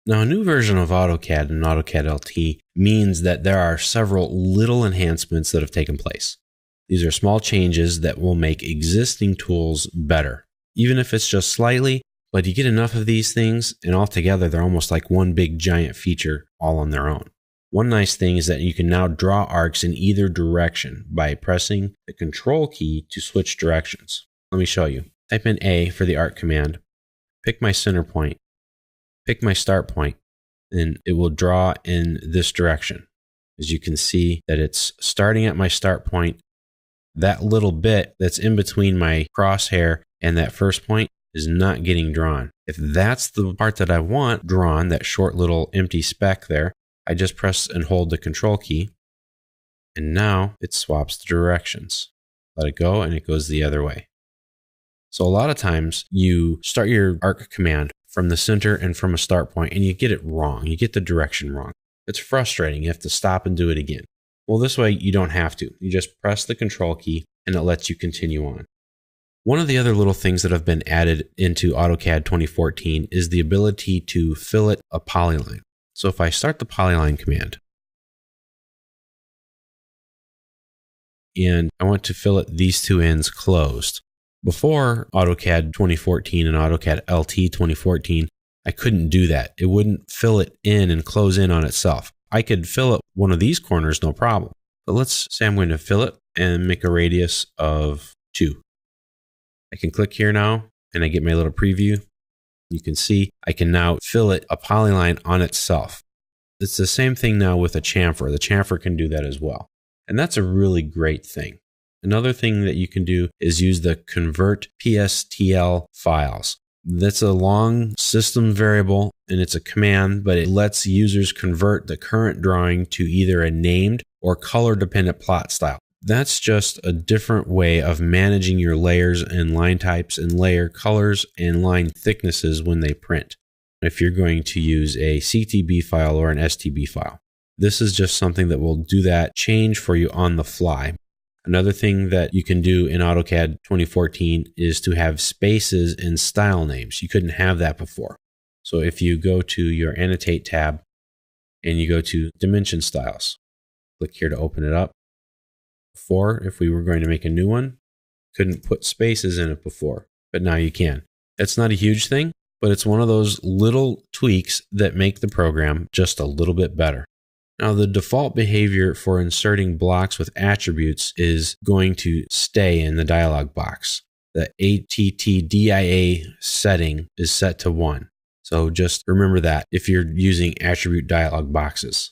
Now, a new version of AutoCAD and AutoCAD LT means that there are several little enhancements that have taken place. These are small changes that will make existing tools better, even if it's just slightly, but you get enough of these things and altogether they're almost like one big giant feature all on their own. One nice thing is that you can now draw arcs in either direction by pressing the Control key to switch directions. Let me show you. Type in A for the arc command, pick my center point, pick my start point, and it will draw in this direction. As you can see that it's starting at my start point. That little bit that's in between my crosshair and that first point is not getting drawn. If that's the part that I want drawn, that short little empty speck there, I just press and hold the Control key, and now it swaps the directions. Let it go and it goes the other way. So a lot of times you start your arc command from the center and from a start point and you get it wrong. You get the direction wrong. It's frustrating. You have to stop and do it again. Well, this way you don't have to. You just press the Control key and it lets you continue on. One of the other little things that have been added into AutoCAD 2014 is the ability to fillet a polyline. So if I start the polyline command and I want to fillet these two ends closed. Before AutoCAD 2014 and AutoCAD LT 2014, I couldn't do that. It wouldn't fillet in and close in on itself. I could fillet one of these corners, no problem. But let's say I'm going to fillet and make a radius of 2. I can click here now and I get my little preview. You can see I can now fillet a polyline on itself. It's the same thing now with a chamfer. The chamfer can do that as well. And that's a really great thing. Another thing that you can do is use the convert PSTL files. That's a long system variable and it's a command, but it lets users convert the current drawing to either a named or color dependent plot style. That's just a different way of managing your layers and line types and layer colors and line thicknesses when they print. If you're going to use a CTB file or an STB file, this is just something that will do that change for you on the fly. Another thing that you can do in AutoCAD 2014 is to have spaces in style names. You couldn't have that before. So if you go to your Annotate tab and you go to Dimension Styles, click here to open it up. Before, if we were going to make a new one, couldn't put spaces in it before, but now you can. It's not a huge thing, but it's one of those little tweaks that make the program just a little bit better. Now, the default behavior for inserting blocks with attributes is going to stay in the dialog box. The ATTDIA setting is set to 1. So just remember that if you're using attribute dialog boxes.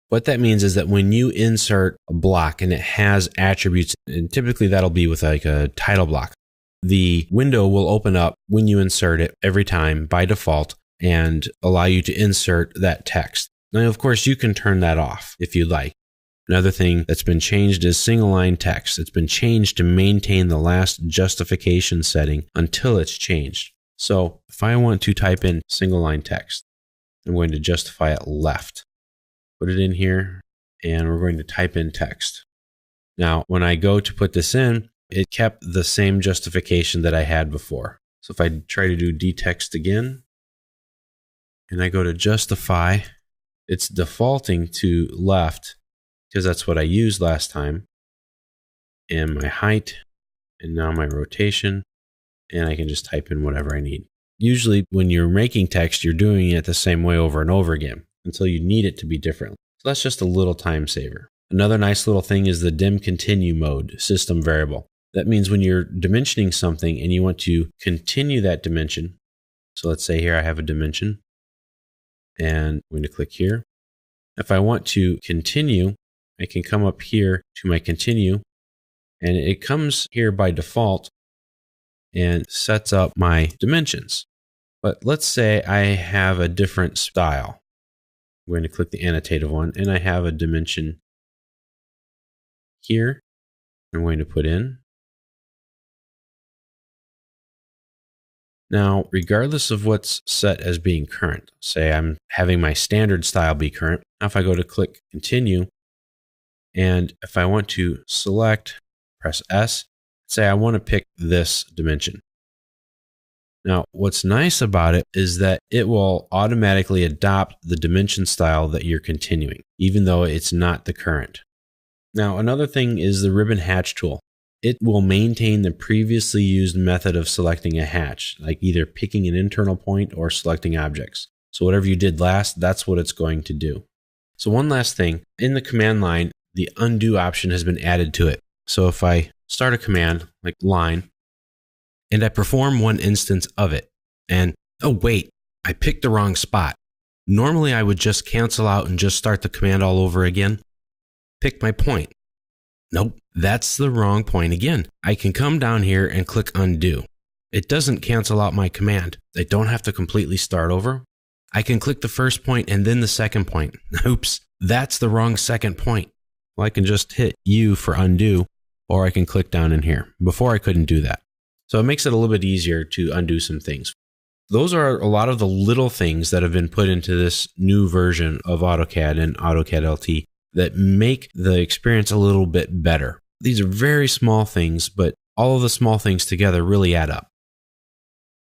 What that means is that when you insert a block and it has attributes, and typically that'll be with like a title block, the window will open up when you insert it every time by default and allow you to insert that text. Now, of course, you can turn that off if you'd like. Another thing that's been changed is single line text. It's been changed to maintain the last justification setting until it's changed. So if I want to type in single line text, I'm going to justify it left. Put it in here, and we're going to type in text. Now, when I go to put this in, it kept the same justification that I had before. So if I try to do dtext again, and I go to justify, it's defaulting to left because that's what I used last time. And my height, and now my rotation, and I can just type in whatever I need. Usually when you're making text, you're doing it the same way over and over again until you need it to be different. So that's just a little time saver. Another nice little thing is the dim continue mode system variable. That means when you're dimensioning something and you want to continue that dimension. So let's say here I have a dimension and I'm going to click here. If I want to continue, I can come up here to my continue and it comes here by default and sets up my dimensions. But let's say I have a different style. I'm going to click the annotative one and I have a dimension here. I'm going to put in. Now, regardless of what's set as being current, say I'm having my standard style be current. Now, if I go to click continue, and if I want to select, press S, say I want to pick this dimension. Now, what's nice about it is that it will automatically adopt the dimension style that you're continuing, even though it's not the current. Now, another thing is the ribbon hatch tool. It will maintain the previously used method of selecting a hatch, like either picking an internal point or selecting objects. So whatever you did last, that's what it's going to do. So one last thing, in the command line, the undo option has been added to it. So if I start a command like line, and I perform one instance of it, and oh wait, I picked the wrong spot. Normally I would just cancel out and just start the command all over again. Pick my point. Nope, that's the wrong point again. I can come down here and click undo. It doesn't cancel out my command. I don't have to completely start over. I can click the first point and then the second point. Oops, that's the wrong second point. Well, I can just hit U for undo, or I can click down in here. Before I couldn't do that. So it makes it a little bit easier to undo some things. Those are a lot of the little things that have been put into this new version of AutoCAD and AutoCAD LT that make the experience a little bit better. These are very small things, but all of the small things together really add up.